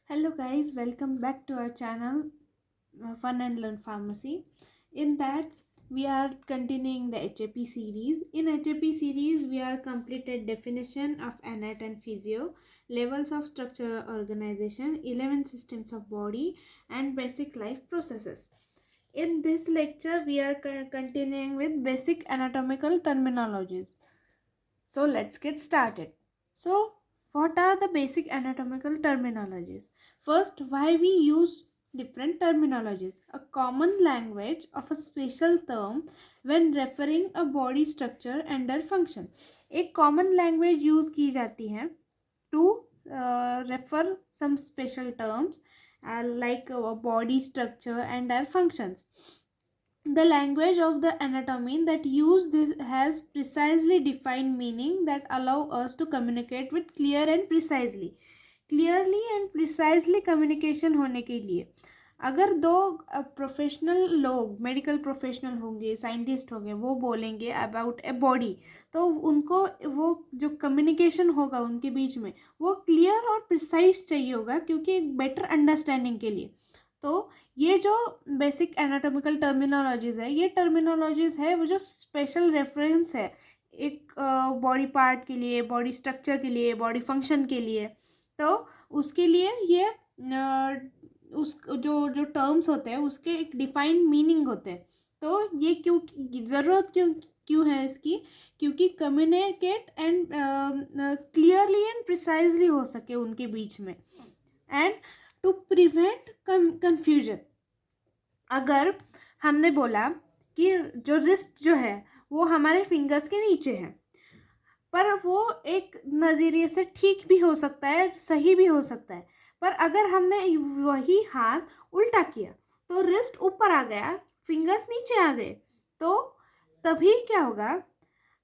Hello guys, welcome back to our channel Fun and Learn Pharmacy. In that we are continuing the HAP series. In HAP series we are completed definition of anat and physio, levels of structural organization, 11 systems of body and basic life processes. In this lecture we are continuing with basic anatomical terminologies. So let's get started. So what are the basic anatomical terminologies? First, why we use different terminologies. A common language of a special term when referring a body structure and their function. एक common language use की जाती है to refer some special terms like body structure and their functions. The language of the anatomy that use this has precisely defined meaning that allow us to communicate with clearly and precisely communication होने के लिए अगर दो professional लोग medical professional होंगे scientist होंगे वो बोलेंगे अबाउट ए बॉडी तो उनको वो जो कम्युनिकेशन होगा उनके बीच में वो क्लियर और प्रिसाइज चाहिए होगा क्योंकि एक बेटर अंडरस्टैंडिंग के लिए। तो ये जो बेसिक एनाटॉमिकल टर्मिनोलॉजीज़ है ये टर्मिनोलॉजीज़ है वो जो स्पेशल रेफरेंस है एक बॉडी पार्ट के लिए बॉडी स्ट्रक्चर के लिए बॉडी फंक्शन के लिए। तो उसके लिए ये उस जो जो टर्म्स होते हैं उसके एक डिफाइंड मीनिंग होते हैं। तो ये क्यों ज़रूरत क्यों क्यों है इसकी, क्योंकि communicate and clearly and precisely हो सके उनके बीच में एंड टू प्रिवेंट कंफ्यूजन। अगर हमने बोला कि जो रिस्ट जो है वो हमारे फिंगर्स के नीचे है पर वो एक नज़रिए से ठीक भी हो सकता है सही भी हो सकता है, पर अगर हमने वही हाथ उल्टा किया तो रिस्ट ऊपर आ गया फिंगर्स नीचे आ गए तो तभी क्या होगा,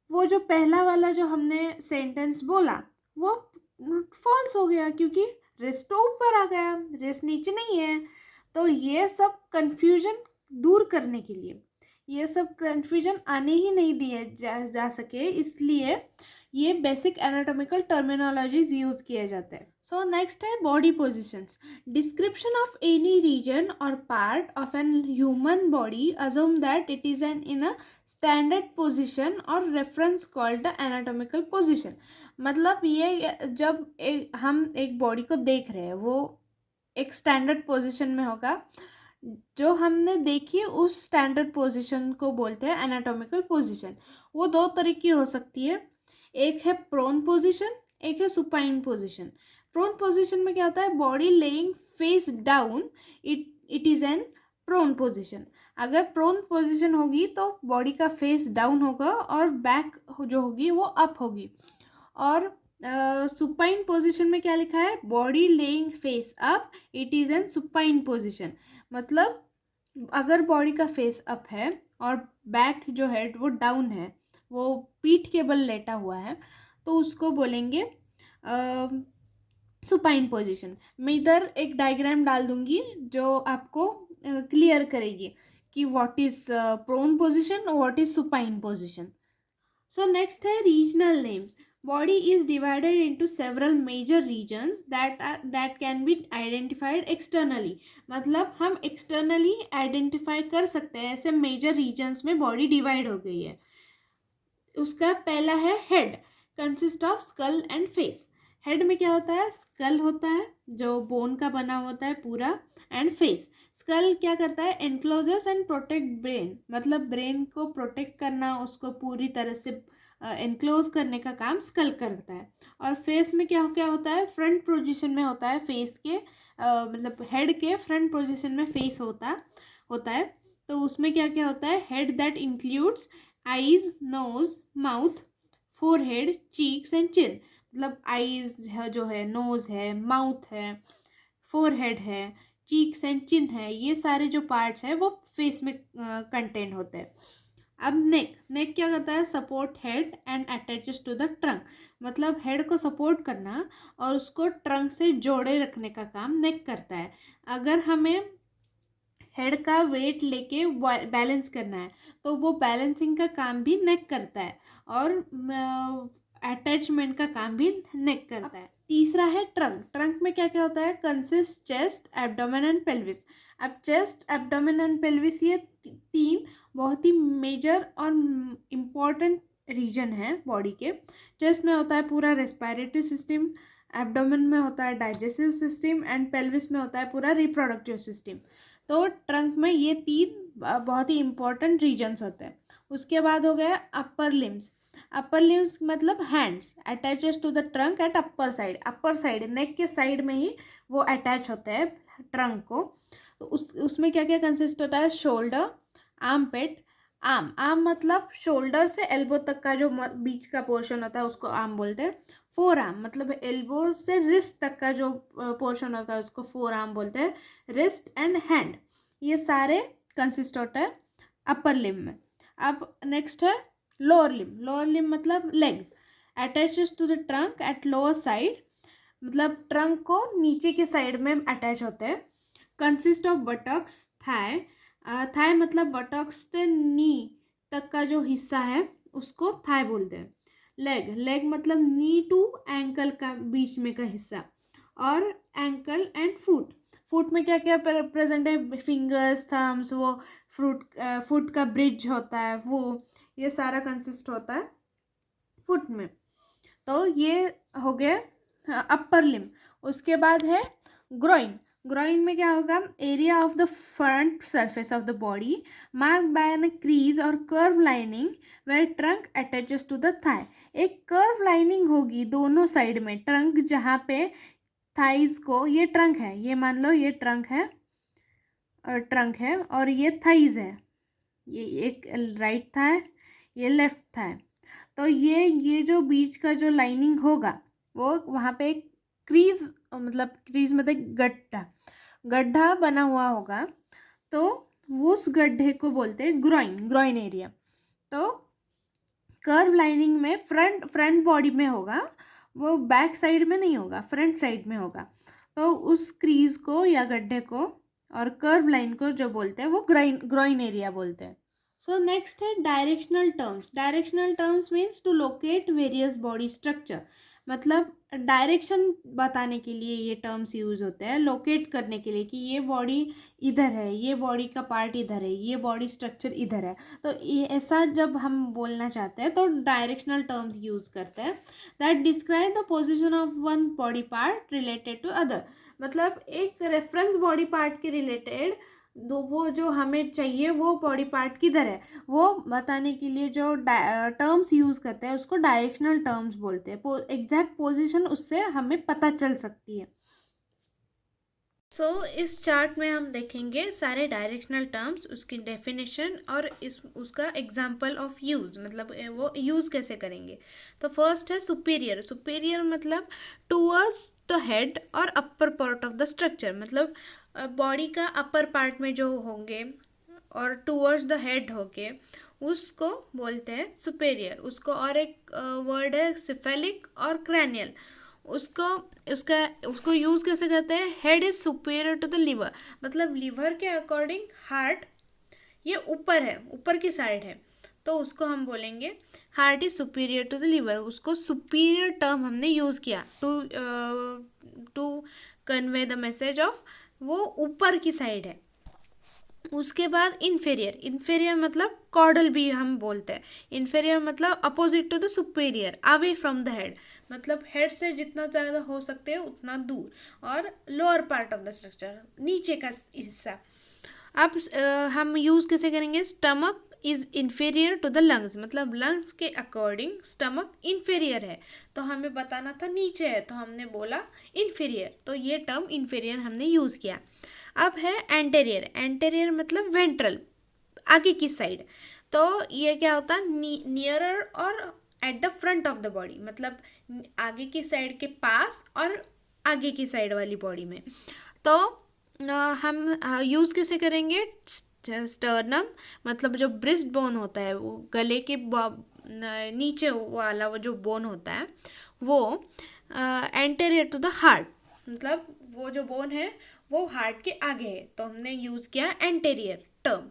वो जो पहला वाला जो हमने सेंटेंस बोला वो फॉल्स हो गया क्योंकि रिस्ट तो ऊपर आ गया रिस्ट नीचे नहीं है। तो ये सब कंफ्यूजन दूर करने के लिए ये सब कंफ्यूजन आने ही नहीं दिए जा सके इसलिए ये बेसिक एनाटॉमिकल टर्मिनोलॉजीज यूज किए जाते हैं। सो नेक्स्ट है body positions. Description of any region or part of an human body assume that it is an in a standard position or reference called the anatomical position. मतलब ये जब हम एक body को देख रहे हैं वो एक स्टैंडर्ड पोजिशन में होगा, जो हमने देखी उस स्टैंडर्ड पोजीशन को बोलते हैं एनाटॉमिकल पोजीशन। वो दो तरह की हो सकती है, एक है प्रोन पोजीशन एक है सुपाइन पोजीशन। प्रोन पोजीशन में क्या होता है, body lying face down, it is an prone position. अगर प्रोन पोजीशन होगी तो बॉडी का फेस डाउन होगा और बैक जो होगी वो अप होगी। और सुपाइन पोजीशन में क्या लिखा है, body lying face up, it is N supine position. मतलब अगर बॉडी का फेस अप है और बैक जो है वो डाउन है, वो पीठ के बल लेटा हुआ है, तो उसको बोलेंगे सुपाइन पोजीशन। मैं इधर एक डायग्राम डाल दूंगी जो आपको क्लियर करेगी कि व्हाट इज प्रोन पोजीशन और what is supine position. So next है regional names. Body is divided into several major regions that can be identified externally। मतलब हम externally identify कर सकते हैं ऐसे major regions में body divide हो गई है। उसका पहला है head, consist of skull and face। Head में क्या होता है, स्कल होता है जो बोन का बना होता है पूरा, एंड फेस। स्कल क्या करता है, एनक्लोजर्स एंड प्रोटेक्ट ब्रेन, मतलब ब्रेन को प्रोटेक्ट करना, उसको पूरी तरह से एनक्लोज करने का काम स्कल करता है। और फेस में क्या क्या होता है, फ्रंट पोजीशन में होता है फेस के मतलब हेड के फ्रंट पोजीशन में फेस होता है। तो उसमें क्या क्या होता है, head that includes eyes, nose, mouth, forehead, cheeks and chin. मतलब आईज है जो है, नोज है, माउथ है, फोरहेड है, चीक्स एंड चिन है, ये सारे जो पार्ट्स हैं वो फेस में कंटेंट होते हैं। अब नेक क्या करता है, support head and attaches to the trunk. मतलब हेड को सपोर्ट करना और उसको ट्रंक से जोड़े रखने का काम नेक करता है। अगर हमें हेड का वेट लेके बैलेंस करना है तो वो बैलेंसिंग का काम भी नेक करता है और अटैचमेंट का काम भी नेक करता है। तीसरा है ट्रंक। ट्रंक में क्या क्या होता है? Consist chest, abdomen and pelvis. अब चेस्ट, एब्डोमेन एंड पेल्विस ये तीन बहुत ही मेजर और इम्पॉर्टेंट रीजन है बॉडी के। चेस्ट में होता है पूरा रेस्पिरेटरी सिस्टम, एब्डोमेन में होता है डाइजेस्टिव सिस्टम एंड पेल्विस में होता है पूरा रिप्रोडक्टिव सिस्टम। तो ट्रंक में ये तीन बहुत ही इम्पॉर्टेंट रीजन्स होते हैं। उसके बाद हो गया अपर लिम्स। अपर लिम्स मतलब hands attaches to the trunk at upper side neck के साइड में ही वो अटैच होते हैं ट्रंक को। तो उसमें क्या क्या कंसिस्ट होता है? शोल्डर, आर्म पेट। आर्म मतलब शोल्डर से एल्बो तक का जो बीच का पोर्शन होता है उसको आर्म बोलते हैं। फोर आर्म मतलब एल्बो से रिस्ट तक का जो पोर्शन होता है उसको फोर आर्म बोलते हैं। रिस्ट एंड हैंड ये सारे कंसिस्ट होता है अपर लिम में। अब नेक्स्ट है लोअर लिम। लोअर लिम मतलब legs attaches to the trunk at lower side, मतलब ट्रंक को नीचे के साइड में अटैच होते हैं। Consist of buttocks, thigh. Thigh मतलब बटक्स से नी तक का जो हिस्सा है उसको थाई बोलते हैं। लेग मतलब नी टू एंकल का बीच में का हिस्सा। और एंकल एंड फुट। फुट में क्या क्या प्रेजेंट है? फिंगर्स, थम्स, वो फुट का ब्रिज होता है वो, ये सारा कंसिस्ट होता है फुट में। तो ये हो गया अपर लिम। उसके बाद है ग्रोइन। ग्रोइन में क्या होगा? Area of the front surface of the body marked by an crease or curve lining where trunk attaches to the thigh. एक कर्व लाइनिंग होगी दोनों साइड में, ट्रंक जहाँ पे थाइज को, ये ट्रंक है, ये मान लो ये ट्रंक है और ये थाइज है, ये एक राइट थाई, ये लेफ्ट थाई। तो ये जो बीच का जो लाइनिंग होगा वो वहाँ पे एक क्रीज मतलब गड्ढा बना हुआ होगा। तो उस गड्ढे को बोलते हैं ग्रोइन एरिया। तो कर्व लाइनिंग में फ्रंट बॉडी में होगा, वो बैक साइड में नहीं होगा, फ्रंट साइड में होगा। तो उस क्रीज को या गड्ढे को और कर्व लाइन को जो बोलते हैं वो ग्रोइन एरिया बोलते हैं। सो नेक्स्ट है directional terms. Directional terms means to locate various body structure, मतलब डायरेक्शन बताने के लिए ये टर्म्स यूज होते हैं, लोकेट करने के लिए कि ये बॉडी इधर है, ये बॉडी का पार्ट इधर है, ये बॉडी स्ट्रक्चर इधर है। तो ये ऐसा जब हम बोलना चाहते हैं तो डायरेक्शनल टर्म्स यूज करते हैं। That describe the position of one body part related to other, मतलब एक रेफरेंस बॉडी पार्ट के रिलेटेड वो जो हमें चाहिए वो बॉडी पार्ट किधर है वो बताने के लिए जो टर्म्स यूज़ करते हैं उसको डायरेक्शनल टर्म्स बोलते हैं। एग्जैक्ट पोजीशन उससे हमें पता चल सकती है। इस चार्ट में हम देखेंगे सारे डायरेक्शनल टर्म्स, उसकी डेफिनेशन और उसका एग्जाम्पल ऑफ यूज़, मतलब वो यूज़ कैसे करेंगे। तो फर्स्ट है सुपीरियर। सुपीरियर मतलब टूवर्ड्स द हेड और upper part of the structure, मतलब बॉडी का अपर पार्ट में जो होंगे और टूवर्ड्स द हेड होंगे उसको बोलते हैं सुपीरियर। उसको और एक वर्ड है सिफेलिक और क्रैनियल। उसको यूज़ कैसे करते हैं? Head is superior to the liver, मतलब लिवर के अकॉर्डिंग हार्ट ये ऊपर है, ऊपर की साइड है, तो उसको हम बोलेंगे heart is superior to the liver. उसको सुपीरियर टर्म हमने यूज़ किया to convey the message of वो ऊपर की साइड है। उसके बाद इन्फेरियर मतलब कॉर्डल भी हम बोलते हैं। इन्फेरियर मतलब opposite to the superior, away from the head, मतलब हेड से जितना ज़्यादा हो सकते हैं उतना दूर। और lower part of the structure, नीचे का हिस्सा। अब हम यूज़ कैसे करेंगे? Stomach is inferior to the lungs, मतलब लंग्स के अकॉर्डिंग स्टमक इन्फेरियर है, तो हमें बताना था नीचे है, तो हमने बोला इन्फेरियर, तो ये टर्म इन्फेरियर हमने यूज़ किया। अब है एंटेरियर। एंटेरियर मतलब वेंट्रल, आगे की साइड। तो ये क्या होता है? नियरर और at the front of the body, मतलब आगे की साइड के पास और आगे की साइड वाली बॉडी में। तो हम यूज़ कैसे करेंगे? स्टर्नम मतलब जो ब्रेस्ट बोन होता है, वो गले के नीचे वाला वो जो बोन होता है वो एंटेरियर टू द हार्ट, मतलब वो जो बोन है वो हार्ट के आगे है, तो हमने यूज़ किया एंटेरियर टर्म।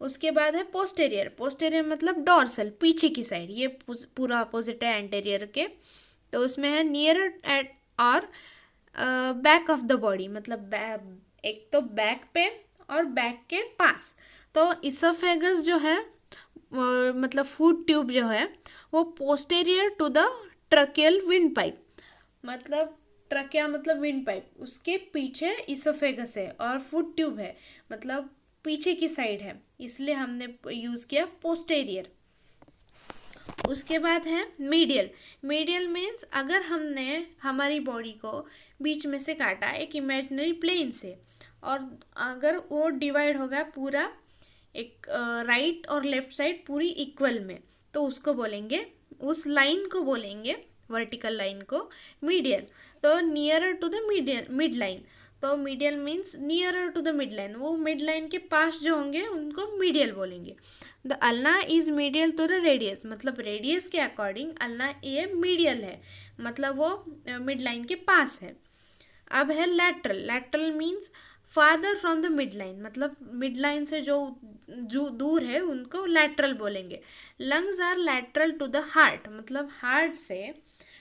उसके बाद है पोस्टेरियर। पोस्टेरियर मतलब डॉर्सल, पीछे की साइड, ये पूरा अपोजिट है एंटेरियर के। तो उसमें है नियर और बैक ऑफ द बॉडी, मतलब एक तो बैक पे और बैक के पास। तो इसोफेगस जो है मतलब फूड ट्यूब जो है वो posterior to the tracheal windpipe, मतलब ट्रकिया मतलब विंड पाइप, उसके पीछे इसोफेगस है और फूड ट्यूब है, मतलब पीछे की साइड है, इसलिए हमने यूज़ किया पोस्टेरियर। उसके बाद है मीडियल। मीडियल मीन्स अगर हमने हमारी बॉडी को बीच में से काटा एक इमेजिनरी प्लेन से, और अगर वो डिवाइड हो गया पूरा एक राइट और लेफ्ट साइड पूरी इक्वल में, तो उसको बोलेंगे, उस लाइन को बोलेंगे, वर्टिकल लाइन को मीडियल। तो nearer to the medial mid line, तो medial means nearer to the mid line, वो मिड लाइन के पास जो होंगे उनको मीडियल बोलेंगे। The ulna is medial to the radius, मतलब रेडियस के अकॉर्डिंग अल्ना ये मीडियल है, मतलब वो मिड लाइन के पास है। अब है lateral. Lateral means farther from the mid line, मतलब मिड लाइन से जो दूर है उनको लैटरल बोलेंगे। Lungs are lateral to the heart, मतलब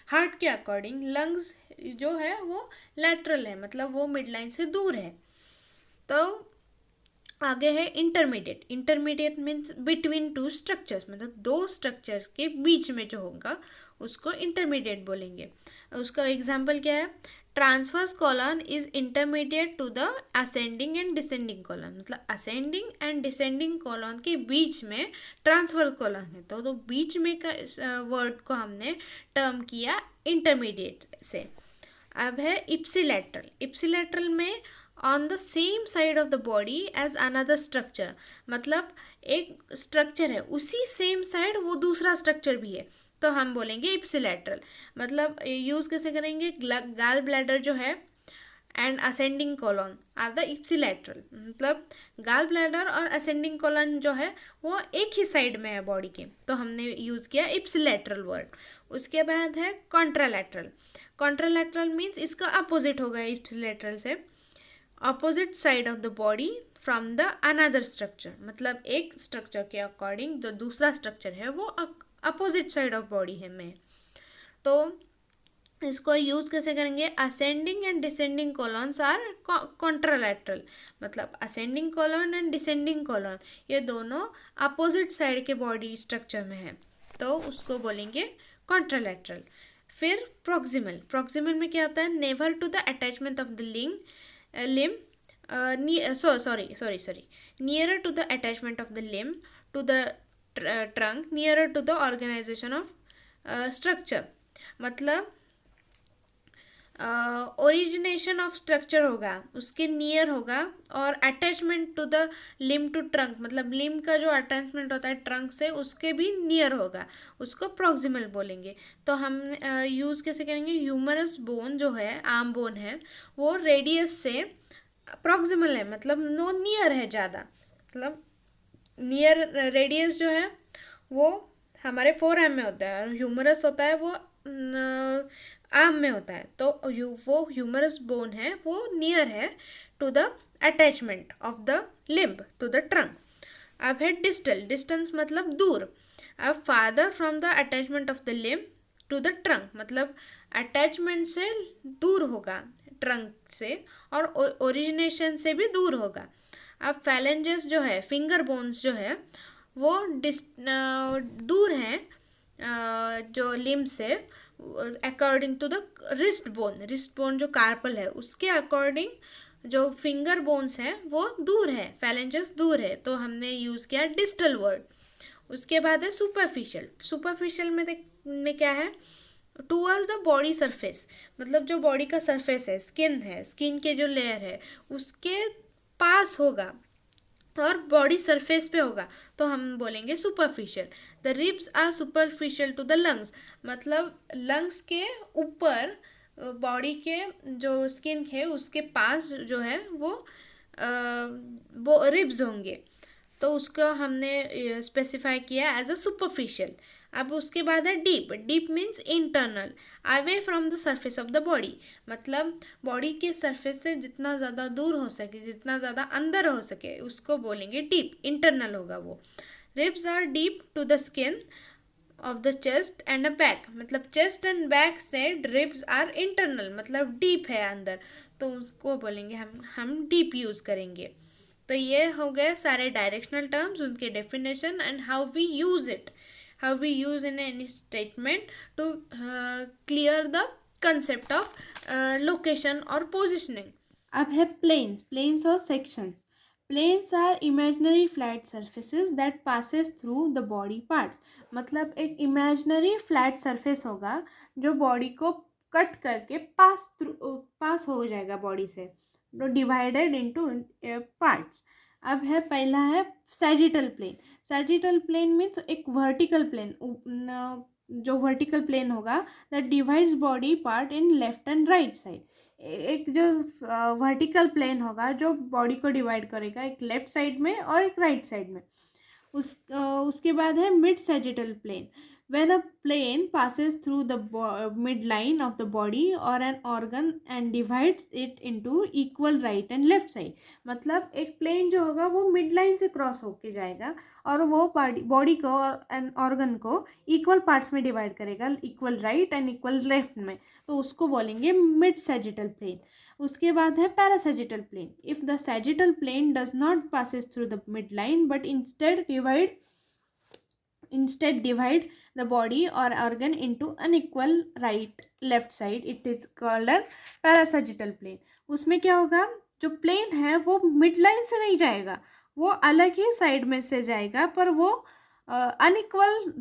हार्ट के अकॉर्डिंग लंग्स जो है वो लैटरल है, मतलब वो मिड लाइन से दूर है। तो आगे है intermediate. Intermediate means between two structures, मतलब दो स्ट्रक्चर्स के बीच में जो होगा उसको इंटरमीडिएट बोलेंगे। उसका एग्जाम्पल क्या है? Transverse colon is intermediate to the ascending and descending colon, मतलब असेंडिंग एंड डिसेंडिंग कॉलन के बीच में ट्रांसवर्स कॉलन है, तो बीच में का वर्ड को हमने टर्म किया इंटरमीडिएट से। अब है इप्सिलैटरल। इप्सिलैटरल में on the same side of the body as another structure, मतलब एक स्ट्रक्चर है उसी सेम साइड वो दूसरा स्ट्रक्चर भी है, तो हम बोलेंगे इप्सिलैटरल। मतलब यूज़ कैसे करेंगे? गाल ब्लैडर जो है and ascending colon are the ipsilateral, मतलब गाल ब्लैडर और असेंडिंग कॉलन जो है वो एक ही साइड में है बॉडी के, तो हमने यूज़ किया इप्सिलैटरल वर्ड। उसके बाद है कॉन्ट्रालैटरल। कॉन्ट्रालैटरल मीन्स इसका अपोजिट होगा इप्सिलैटरल से, opposite side of the body from the another structure, मतलब एक स्ट्रक्चर के अकॉर्डिंग जो दूसरा स्ट्रक्चर है वो अपोजिट साइड ऑफ बॉडी है में। तो इसको यूज़ कैसे करेंगे? Ascending and descending colons are contralateral, मतलब ascending colon and descending colon ये दोनों अपोजिट साइड के बॉडी स्ट्रक्चर में है, तो उसको बोलेंगे कॉन्ट्रालैटरल। फिर प्रॉक्सिमल। प्रॉक्सिमल में क्या होता है? Nearer to the attachment of the limb nearer to the attachment of the limb to the trunk, nearer to the organization of structure, मतलब ओरिजिनेशन ऑफ स्ट्रक्चर होगा उसके नियर होगा, और attachment to the limb to trunk, मतलब limb का जो attachment होता है ट्रंक से उसके भी नियर होगा, उसको प्रॉक्सिमल बोलेंगे। तो हम यूज़ कैसे करेंगे? ह्यूमरस बोन जो है, आर्म बोन है, वो रेडियस से प्रॉक्सिमल है, मतलब नो नियर है ज़्यादा, मतलब नियर रेडियस जो है वो हमारे 4 mm में होता है और ह्यूमरस होता है वो आर्म में होता है, तो वो ह्यूमरस बोन है वो नियर है to the attachment of the limb to the trunk. अब है डिस्टल। डिस्टेंस मतलब दूर। अब farther from the attachment of the limb to the trunk, मतलब अटैचमेंट से दूर होगा ट्रंक से, और ओरिजिनेशन से भी दूर होगा। अब फैलेंजेस जो है, फिंगर बोन्स जो है वो दूर हैं जो लिम्ब से, according to the wrist bone. Wrist bone जो कार्पल है उसके अकॉर्डिंग जो फिंगर बोन्स हैं वो दूर है, फैलेंजेस दूर है, तो हमने यूज़ किया डिस्टल वर्ड। उसके बाद है सुपरफिशियल। सुपरफिशियल में क्या है? टूवर्ड्स द बॉडी सरफेस, मतलब जो बॉडी का सरफेस है, स्किन के जो लेयर है उसके पास होगा और बॉडी सरफेस पे होगा, तो हम बोलेंगे superficial. The ribs are superficial to the lungs, मतलब लंग्स के ऊपर बॉडी के जो स्किन है उसके पास जो है वो रिब्स होंगे, तो उसको हमने स्पेसिफाई किया एज अ सुपरफिशियल। अब उसके बाद है deep. Deep means internal, away from the surface of the body, मतलब बॉडी के सरफेस से जितना ज़्यादा दूर हो सके, जितना ज़्यादा अंदर हो सके उसको बोलेंगे डीप, इंटरनल होगा वो। Ribs are deep to the skin, of the chest and a back, मतलब चेस्ट एंड बैक से रिब्स आर इंटरनल, मतलब डीप है अंदर, तो उसको बोलेंगे हम डीप यूज़ करेंगे। तो ये हो गए सारे डायरेक्शनल टर्म्स, उनके definition and how we use it, how we use in any statement to clear the concept of location और पोजिशनिंग। अब है प्लेन्स, प्लेन्स और sections. Planes are imaginary flat surfaces that passes through the body parts, मतलब एक imaginary flat surface होगा जो body को cut करके पास हो जाएगा बॉडी से, डिवाइडेड इनटू पार्ट्स। अब है पहला है sagittal plane. Sagittal plane means एक वर्टिकल प्लेन, जो वर्टिकल प्लेन होगा that divides body part in left and right side. एक जो वर्टिकल प्लेन होगा जो बॉडी को डिवाइड करेगा एक लेफ्ट साइड में और एक राइट साइड में। उसके बाद है mid sagittal plane. When a plane passes through the midline of the body or an organ and divides it into equal right and left side, मतलब एक प्लेन जो होगा वो मिड लाइन से क्रॉस होके जाएगा और वो बॉडी को और एन ऑर्गन को इक्वल पार्ट्स में डिवाइड करेगा, equal right and equal left में, तो उसको बोलेंगे मिड सैजिटल प्लेन। उसके बाद है parasagittal plane. If the sagittal plane does not passes through the mid line but instead divide the body or organ into unequal right left side, it is called a parasagittal plane। उसमें क्या होगा, जो plane है वो mid line से नहीं जाएगा, वो अलग ही साइड में से जाएगा, पर वो unequal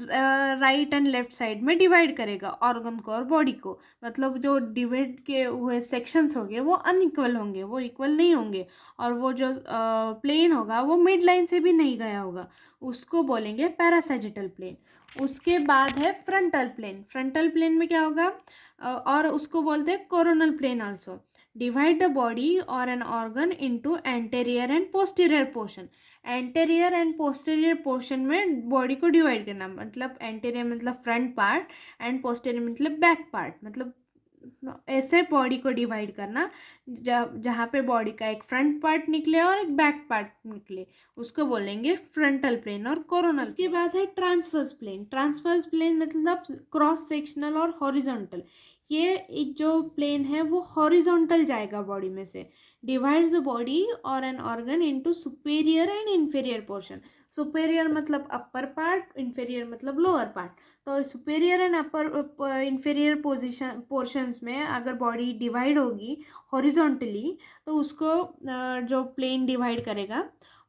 right and left side में डिवाइड करेगा ऑर्गन को और बॉडी को, मतलब जो डिवाइड के हुए सेक्शंस होंगे वो अनइक्वल होंगे, वो इक्वल नहीं होंगे, और वो जो प्लेन होगा वो मिड लाइन से भी नहीं गया होगा, उसको बोलेंगे पैरासैजिटल प्लेन। उसके बाद है फ्रंटल प्लेन। फ्रंटल प्लेन में क्या होगा, और उसको बोलते हैं coronal plane also. Divide the body or an organ into anterior and posterior portion. Anterior and posterior portion में बॉडी को डिवाइड करना, मतलब एंटेरियर मतलब फ्रंट पार्ट एंड पोस्टीरियर मतलब बैक पार्ट, मतलब ऐसे बॉडी को डिवाइड करना जहाँ पे बॉडी का एक फ्रंट पार्ट निकले और एक बैक पार्ट निकले, उसको बोलेंगे फ्रंटल प्लेन और कोरोनल। उसके बाद है ट्रांसवर्स प्लेन। ट्रांसवर्स प्लेन मतलब क्रॉस सेक्शनल और हॉरिजॉन्टल। ये जो प्लेन है वो हॉरिजॉन्टल जाएगा बॉडी में से, divides the body or an organ into superior end inferior portion. Superior मतलब अपर पार्ट, इन्फीरियर मतलब लोअर पार्ट। तो superior and upper inferior portions में अगर बॉडी डिवाइड होगी हॉरिजॉन्टली तो उसको जो प्लेन डिवाइड करेगा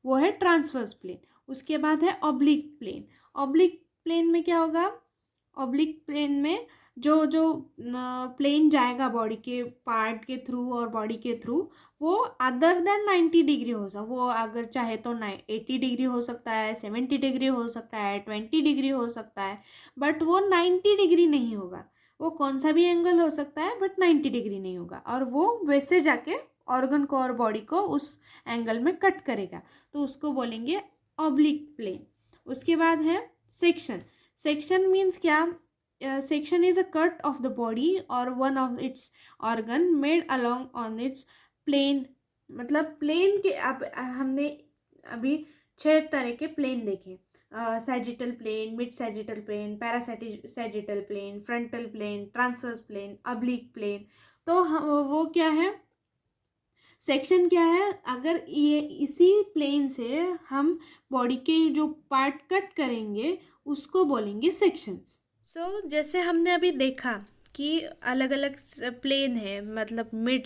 वो है ट्रांसवर्स प्लेन। उसके बाद है ऑब्लिक प्लेन। ऑब्लिक प्लेन में क्या होगा, ऑब्लिक प्लेन में जो प्लेन जाएगा बॉडी के पार्ट के थ्रू और बॉडी के थ्रू वो अदर देन 90 डिग्री हो सकता, वो अगर चाहे तो 80 डिग्री हो सकता है, 70 डिग्री हो सकता है, 20 डिग्री हो सकता है, बट वो 90 डिग्री नहीं होगा। वो कौन सा भी एंगल हो सकता है बट 90 डिग्री नहीं होगा, और वो वैसे जाके ऑर्गन को और बॉडी को उस एंगल में कट करेगा, तो उसको बोलेंगे ऑब्लिक प्लेन। उसके बाद है सेक्शन। सेक्शन मीन्स क्या, section is a cut of the body or one of its organ made along on its plane, मतलब प्लेन के अब हमने अभी 6 तरह के प्लेन देखे, sagittal plane, mid sagittal plane, parasagittal plane, frontal plane, transverse plane, oblique plane. तो वो क्या है, सेक्शन क्या है, अगर ये इसी प्लेन से हम बॉडी के जो पार्ट कट करेंगे उसको बोलेंगे सेक्शंस। जैसे हमने अभी देखा कि अलग अलग प्लेन है, मतलब मिड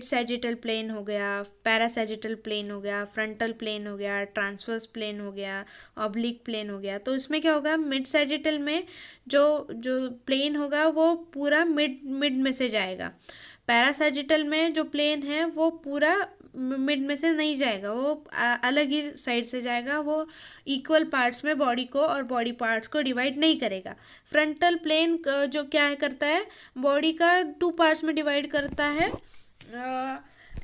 सैजिटल प्लेन हो गया, पैरासैजिटल प्लेन हो गया, फ्रंटल प्लेन हो गया, ट्रांसवर्स प्लेन हो गया, ऑब्लिक प्लेन हो गया। तो इसमें क्या होगा, मिड सैजिटल में जो प्लेन होगा वो पूरा मिड में से जाएगा। पैरासैजिटल में जो प्लेन है वो पूरा मिड में से नहीं जाएगा, वो अलग ही साइड से जाएगा, वो इक्वल पार्ट्स में बॉडी को और बॉडी पार्ट्स को डिवाइड नहीं करेगा। फ्रंटल प्लेन जो क्या है करता है, बॉडी का 2 पार्ट्स में डिवाइड करता है,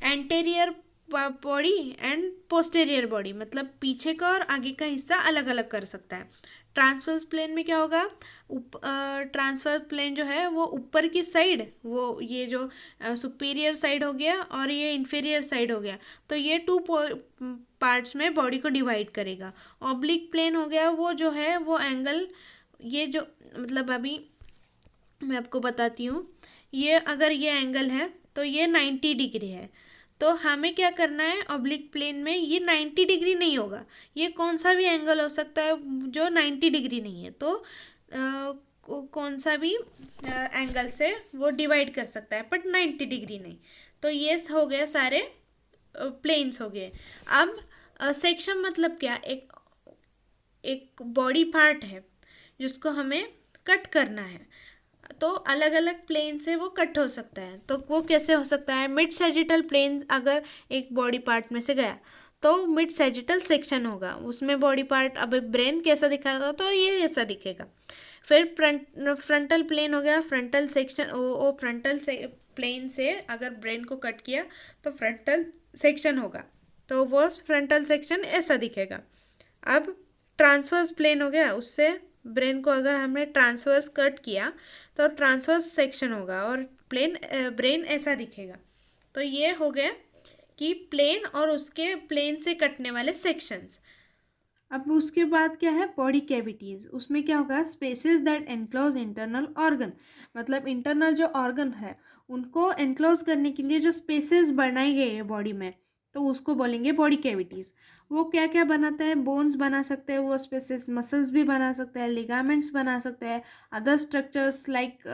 anterior body and posterior body, मतलब पीछे का और आगे का हिस्सा अलग अलग कर सकता है। ट्रांसवर्स प्लेन में क्या होगा, ट्रांसवर्स प्लेन जो है वो ऊपर की साइड, वो ये जो सुपीरियर साइड हो गया और ये इन्फीरियर साइड हो गया, तो ये टू पार्ट्स में बॉडी को डिवाइड करेगा। ऑब्लिक प्लेन हो गया वो जो है वो एंगल, ये जो मतलब अभी मैं आपको बताती हूँ, ये अगर ये एंगल है तो ये 90 डिग्री है, तो हमें क्या करना है, ऑब्लिक प्लेन में ये 90 डिग्री नहीं होगा, ये कौन सा भी एंगल हो सकता है जो 90 डिग्री नहीं है, तो कौन सा भी एंगल से वो डिवाइड कर सकता है बट 90 डिग्री नहीं। तो ये हो गया सारे प्लेन्स हो गए। अब सेक्शन मतलब क्या, एक एक बॉडी पार्ट है जिसको हमें कट करना है, तो अलग अलग प्लेन से वो कट हो सकता है। तो वो कैसे हो सकता है, मिड सैजिटल प्लेन अगर एक बॉडी पार्ट में से गया तो मिड सैजिटल सेक्शन होगा, उसमें बॉडी पार्ट, अब ब्रेन कैसा दिखाएगा तो ये ऐसा दिखेगा। फिर फ्रंटल प्लेन हो गया, फ्रंटल सेक्शन, वो फ्रंटल से प्लेन से अगर ब्रेन को कट किया तो फ्रंटल सेक्शन होगा, तो वो फ्रंटल सेक्शन ऐसा दिखेगा। अब ट्रांसवर्स प्लेन हो गया, उससे ब्रेन को अगर हमने ट्रांसवर्स कट किया तो ट्रांसवर्स सेक्शन होगा और प्लेन ब्रेन ऐसा दिखेगा। तो ये हो गया कि प्लेन और उसके प्लेन से कटने वाले सेक्शंस। अब उसके बाद क्या है, बॉडी कैविटीज़, उसमें क्या होगा, spaces that enclose internal organ, मतलब इंटरनल जो ऑर्गन है उनको एनक्लोज करने के लिए जो स्पेसेस बनाई गई है बॉडी में, तो उसको बोलेंगे बॉडी कैविटीज़। वो क्या क्या बनाता है, बोन्स बना सकते हैं वो स्पेसेस, मसल्स भी बना सकते हैं, लिगामेंट्स बना सकते हैं, अदर स्ट्रक्चर्स लाइक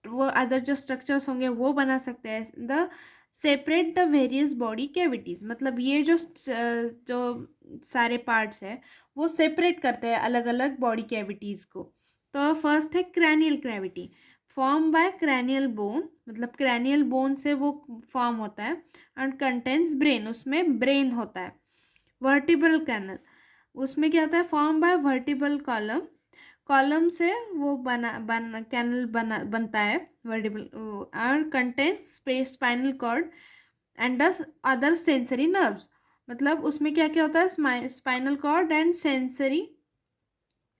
वो अदर जो स्ट्रक्चर्स होंगे वो बना सकते हैं। The separate the various body cavities, मतलब ये जो सारे पार्ट्स हैं वो सेपरेट करते हैं अलग अलग बॉडी कैविटीज़ को। तो फर्स्ट है cranial cavity, form by cranial bone, मतलब क्रैनियल बोन से वो फॉर्म होता है, एंड कंटेंट्स ब्रेन, उसमें ब्रेन होता है। वर्टिब्रल कैनल, उसमें क्या होता है, form by vertebral column, column से वो कैनल बनता है वर्टिब्रल, और contents spinal cord and the other sensory nerves, मतलब उसमें क्या क्या होता है, spinal cord and sensory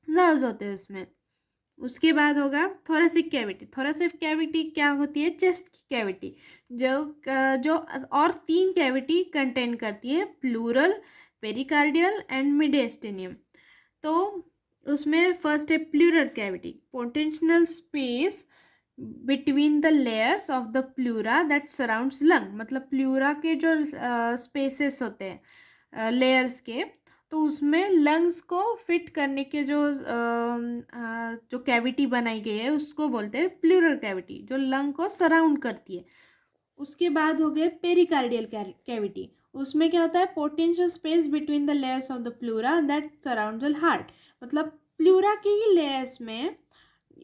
nerves होते हैं उसमें। उसके बाद होगा थोरेसिक कैविटी, थोरेसिक कैविटी क्या होती है, चेस्ट की कैविटी, जो और 3 कैविटी कंटेन करती है, प्लूरल, पेरिकार्डियल एंड मिडिस्टेनियम। तो उसमें फर्स्ट है pleural cavity, potential space between the layers of the pleura that surrounds lung, मतलब प्लूरा के जो स्पेसेस होते हैं लेयर्स के, तो उसमें लंग्स को फिट करने के जो कैविटी बनाई गई है उसको बोलते हैं प्लूरल कैविटी, जो लंग को सराउंड करती है। उसके बाद हो गए पेरिकार्डियल कैविटी, उसमें क्या होता है, potential space between the layers of the pleura that surrounds the heart, मतलब प्लूरा के ही लेयर्स में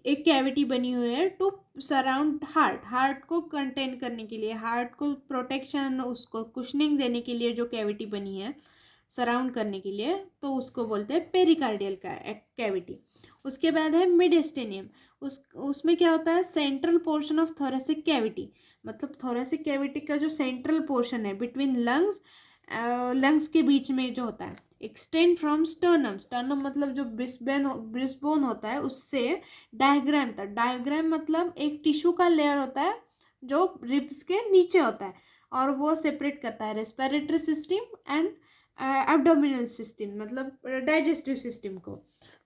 एक कैविटी बनी हुई है टू सराउंड हार्ट, हार्ट को कंटेन करने के लिए, हार्ट को प्रोटेक्शन, उसको कुशनिंग देने के लिए जो कैविटी बनी है सराउंड करने के लिए, तो उसको बोलते हैं पेरिकार्डियल कैविटी। उसके बाद है मिडिस्टेनियम, उसमें क्या होता है, central portion of thoracic cavity, मतलब थोरेसिक कैविटी का जो सेंट्रल पोर्शन है बिटवीन लंग्स, लंग्स के बीच में जो होता है, एक्सटेंड फ्रॉम स्टर्नम, स्टर्नम मतलब जो ब्रिस्बोन होता है उससे डायग्राम तक, डायग्राम मतलब एक टिश्यू का लेयर होता है जो रिब्स के नीचे होता है, और वो सेपरेट करता है respiratory system and abdominal system, मतलब डाइजेस्टिव सिस्टम को।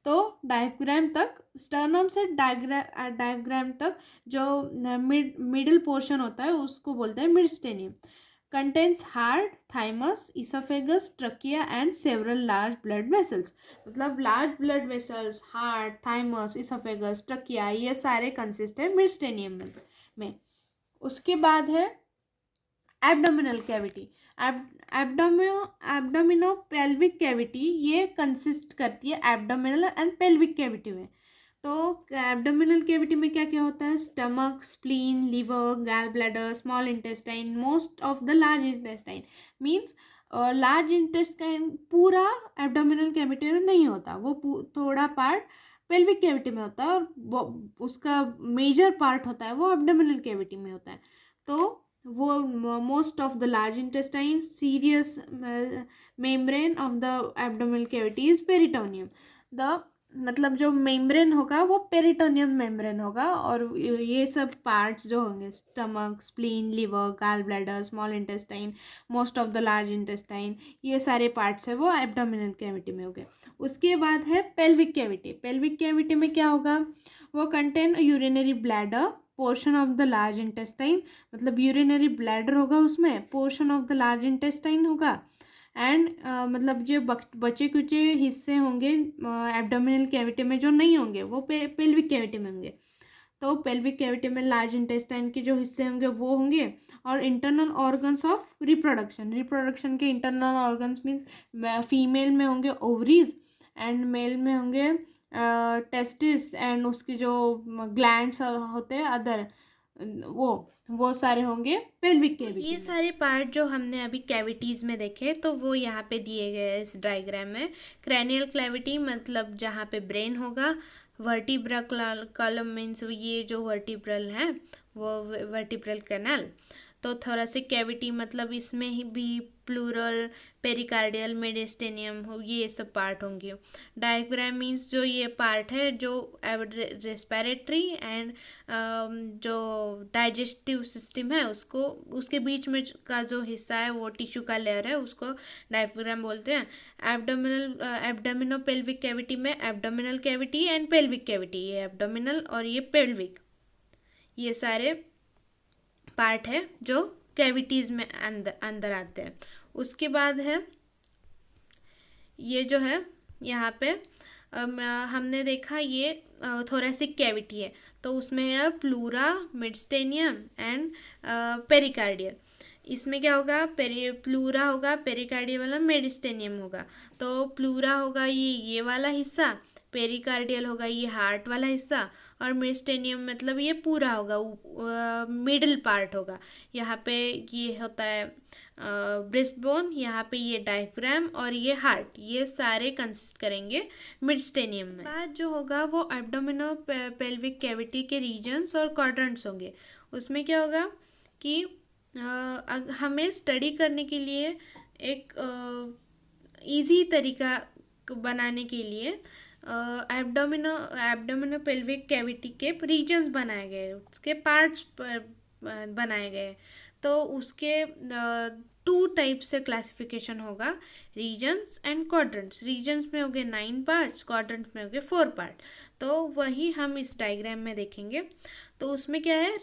तो डायग्राम तक, स्टर्नम से डायग्राम तक जो मिडिल पोर्शन होता है उसको बोलते हैं mediastinum. Contains heart, thymus, oesophagus, trachea and several large blood vessels, मतलब large blood vessels, heart, thymus, oesophagus, trachea, ये सारे कंसिस्ट है मिडस्टेनियम में। उसके बाद है abdominal cavity, abdomino pelvic cavity, ये कंसिस्ट करती है एब्डोमिनल एंड पेल्विक कैविटी में। तो एब्डोमिनल कैविटी में क्या क्या होता है, स्टमक, स्प्लीन, लिवर, गैल bladder, small intestine, most of the large intestine, means large intestine पूरा एब्डोमिनल कैविटी में नहीं होता, वो थोड़ा पार्ट पेल्विक कैविटी में होता है, और उसका मेजर पार्ट होता है वो एब्डोमिनल कैविटी में होता है। तो वो most of the large intestine, serious membrane of the abdominal cavity is peritoneum. The मतलब जो मेम्ब्रेन होगा वो पेरिटोनियम मेम्ब्रेन होगा, और ये सब पार्ट्स जो होंगे stomach, spleen, liver, gall bladder, small intestine, most of the large intestine, ये सारे पार्ट्स है वो एब्डोमिनल कैविटी में हो गए। उसके बाद है पेल्विक कैविटी। पेल्विक कैविटी में क्या होगा, वो contain urinary bladder, portion of the large intestine, मतलब यूरिनरी ब्लैडर होगा उसमें, portion of the large intestine होगा, एंड मतलब जो बचे कुचे हिस्से होंगे एब्डोमिनल कैविटी में जो नहीं होंगे वो पेल्विक कैविटी में होंगे। तो पेल्विक कैविटी में लार्ज इंटेस्टाइन के जो हिस्से होंगे वो होंगे, और internal organs of reproduction, reproduction के इंटरनल ऑर्गन्स मीन्स फीमेल में होंगे ओवरीज, एंड मेल में होंगे टेस्टिस, एंड उसकी जो ग्लैंड्स होते हैं अदर, वो सारे होंगे पेल्विक कैविटी। ये सारे पार्ट जो हमने अभी कैविटीज़ में देखे तो वो यहाँ पे दिए गए हैं इस डायग्राम में। क्रैनियल कैविटी मतलब जहाँ पे ब्रेन होगा, वर्टिब्रल कॉलम मीन्स ये जो वर्टिब्रल है वो वर्टिब्रल कैनाल। तो थोरेसिक कैविटी मतलब इसमें ही भी प्लूरल, पेरिकार्डियल, मेडिस्टेनियम हो, ये सब पार्ट होंगे। डायग्राम मीन्स जो ये पार्ट है जो रेस्पिरेटरी एंड जो डाइजेस्टिव सिस्टम है उसको, उसके बीच में का जो हिस्सा है वो टिश्यू का लेयर है, उसको डायग्राम बोलते हैं। एब्डोमिनो पेल्विक कैविटी में abdominal cavity and pelvic cavity, ये एब्डोमिनल और ये पेल्विक, ये सारे पार्ट है जो कैविटीज़ में अंदर आते हैं। उसके बाद है ये जो है यहाँ पे हमने देखा ये थोरेसिक कैविटी है, तो उसमें है प्लूरा, मिडस्टेनियम एंड पेरिकार्डियल। इसमें क्या होगा, प्लूरा होगा, पेरिकार्डियल वाला मेडिस्टेनियम होगा। तो प्लूरा होगा ये वाला हिस्सा, पेरिकार्डियल होगा ये हार्ट वाला हिस्सा, और मिडस्टेनियम मतलब ये पूरा होगा, मिडिल पार्ट होगा। यहाँ पे ये होता है ब्रेस्ट बोन, यहाँ पे ये डायफ्राम और ये हार्ट, ये सारे कंसिस्ट करेंगे मिडस्टेनियम में। बाद जो होगा वो एब्डोमिनो पेल्विक कैविटी के रीजन्स और क्वाड्रेंट्स होंगे। उसमें क्या होगा कि हमें स्टडी करने के लिए एक इजी तरीका बनाने के लिए एब्डोमिनो पेल्विक कैविटी के रीजन्स बनाए गए, उसके पार्ट्स बनाए गए। तो उसके 2 टाइप से क्लासिफिकेशन होगा, रीजन्स एंड क्वाड्रेंट्स। रीजन्स में होंगे 9 पार्ट्स, क्वाड्रेंट्स में होंगे 4 पार्ट। तो वही हम इस डायग्राम में देखेंगे। तो उसमें क्या है,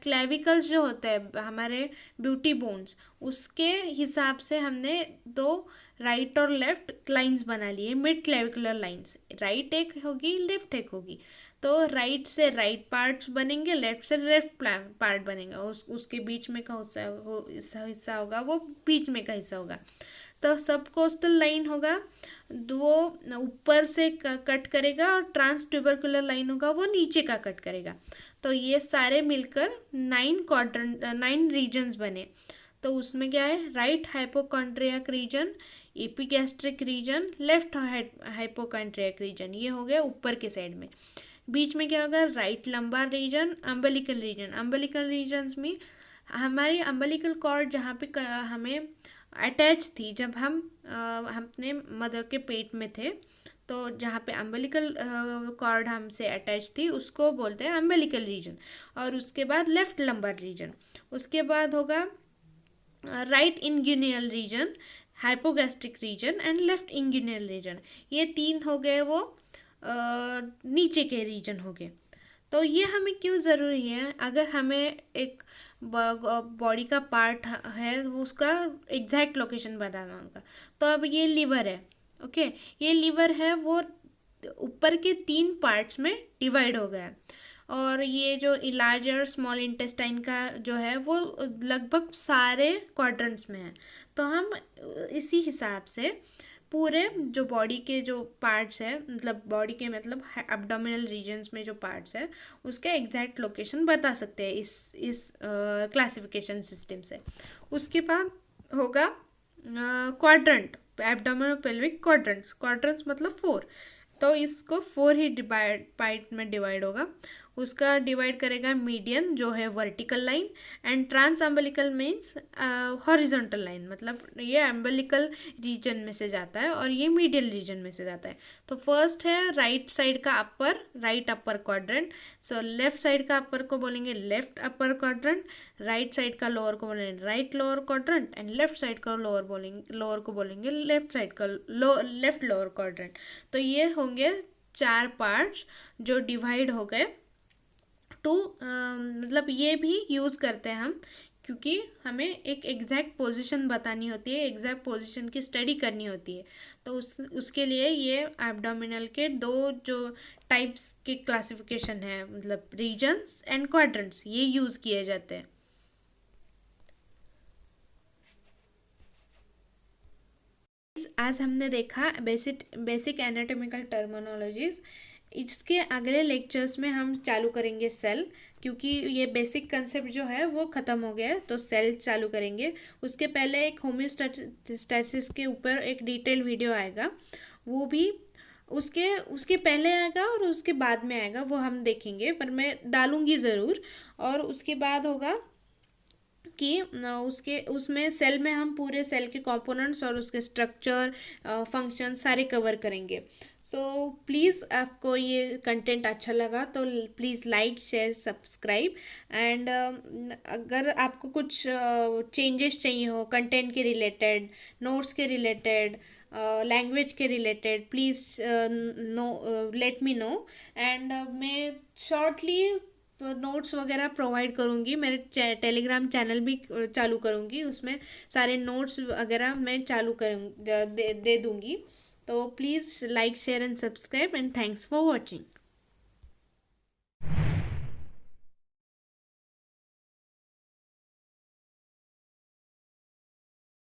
क्लेविकल्स जो होते हैं हमारे ब्यूटी बोन्स, उसके हिसाब से हमने 2 राइट और लेफ्ट लाइंस बना लिए, मिड क्लेविकुलर लाइंस। राइट एक होगी, लेफ्ट एक होगी। तो राइट से राइट पार्ट्स बनेंगे, लेफ्ट से लेफ्ट पार्ट बनेगा, उसके बीच में का हिस्सा होगा वो बीच में का हिस्सा होगा। तो सब कोस्टल लाइन होगा, वो ऊपर से कट करेगा, और ट्रांस ट्यूबरकुलर लाइन होगा वो नीचे का कट करेगा। तो ये सारे मिलकर 9 रीजन्स बने। तो उसमें क्या है, right hypochondriac region, epigastric region, left hypochondriac region, ये हो गया ऊपर के साइड में। बीच में क्या होगा, right lumbar region, umbilical region. Umbilical regions में हमारी अम्बिलिकल कॉर्ड जहाँ पे हमें अटैच थी जब हम अपने मदर के पेट में थे, तो जहाँ पे अम्बिलिकल कॉर्ड हमसे अटैच थी उसको बोलते हैं अम्बिलिकल रीजन। और उसके बाद लेफ्ट लंबार रीजन, उसके बाद होगा right inguinal region, hypogastric region and left inguinal region. ये 3 हो गए वो नीचे के रीजन हो गए। तो ये हमें क्यों ज़रूरी है, अगर हमें एक बॉडी का पार्ट है उसका एग्जैक्ट लोकेशन बताना होगा। तो अब ये लीवर है, ओके, ये लीवर है वो ऊपर के 3 पार्ट्स में डिवाइड हो गया है, और ये जो लार्ज और स्मॉल इंटेस्टाइन का जो है वो लगभग सारे क्वाड्रेंट्स में है। तो हम इसी हिसाब से पूरे जो बॉडी के जो पार्ट्स है, मतलब बॉडी के मतलब एब्डोमिनल रीजन्स में जो पार्ट्स है उसके एग्जैक्ट लोकेशन बता सकते हैं इस क्लासिफिकेशन सिस्टम से। उसके बाद होगा क्वाड्रेंट, एब्डोमिनो पेल्विक क्वाड्रेंट्स। क्वाड्रेंट्स मतलब 4, तो इसको 4 ही पार्ट में डिवाइड होगा। उसका डिवाइड करेगा मीडियन जो है vertical line, and trans umbilical means horizontal line, मतलब ये अम्बिलिकल रीजन में से जाता है और ये मीडियल रीजन में से जाता है। तो फर्स्ट है राइट साइड का upper, right upper quadrant. So left side का अपर को बोलेंगे left upper quadrant, right side का लोअर को बोलेंगे right lower quadrant, and left side का लोअर को बोलेंगे लेफ्ट साइड का लेफ्ट लोअर क्वाड्रेंट। तो ये होंगे 4 पार्ट्स जो डिवाइड हो गए टू, मतलब ये भी यूज़ करते हैं हम क्योंकि हमें एक एग्जैक्ट पोजीशन बतानी होती है, एग्जैक्ट पोजीशन की स्टडी करनी होती है। तो उसके लिए ये एब्डोमिनल के 2 जो टाइप्स के क्लासिफिकेशन है, मतलब रीजन्स एंड क्वाड्रेंट्स, ये यूज़ किए जाते हैं। आज हमने देखा बेसिक एनाटॉमिकल टर्मिनोलॉजीज। इसके अगले लेक्चर्स में हम चालू करेंगे सेल, क्योंकि ये बेसिक कंसेप्ट जो है वो ख़त्म हो गया है, तो सेल चालू करेंगे। उसके पहले एक होम्योस्टैसिस के ऊपर एक डिटेल वीडियो आएगा, वो भी उसके उसके पहले आएगा और उसके बाद में आएगा, वो हम देखेंगे, पर मैं डालूंगी ज़रूर। और उसके बाद होगा कि उसमें सेल में हम पूरे सेल के कंपोनेंट्स और उसके स्ट्रक्चर, फंक्शन सारे कवर करेंगे। सो प्लीज़, आपको ये कंटेंट अच्छा लगा तो please like share subscribe, and अगर आपको कुछ चेंजेस चाहिए हो कंटेंट के रिलेटेड, नोट्स के रिलेटेड, लैंग्वेज के related, please let me know, and मैं शॉर्टली नोट्स वगैरह प्रोवाइड करूँगी। मेरे टेलीग्राम चैनल भी चालू करूँगी, उसमें सारे नोट्स वगैरह मैं चालू दे दूँगी। तो please like share and subscribe, and thanks for watching.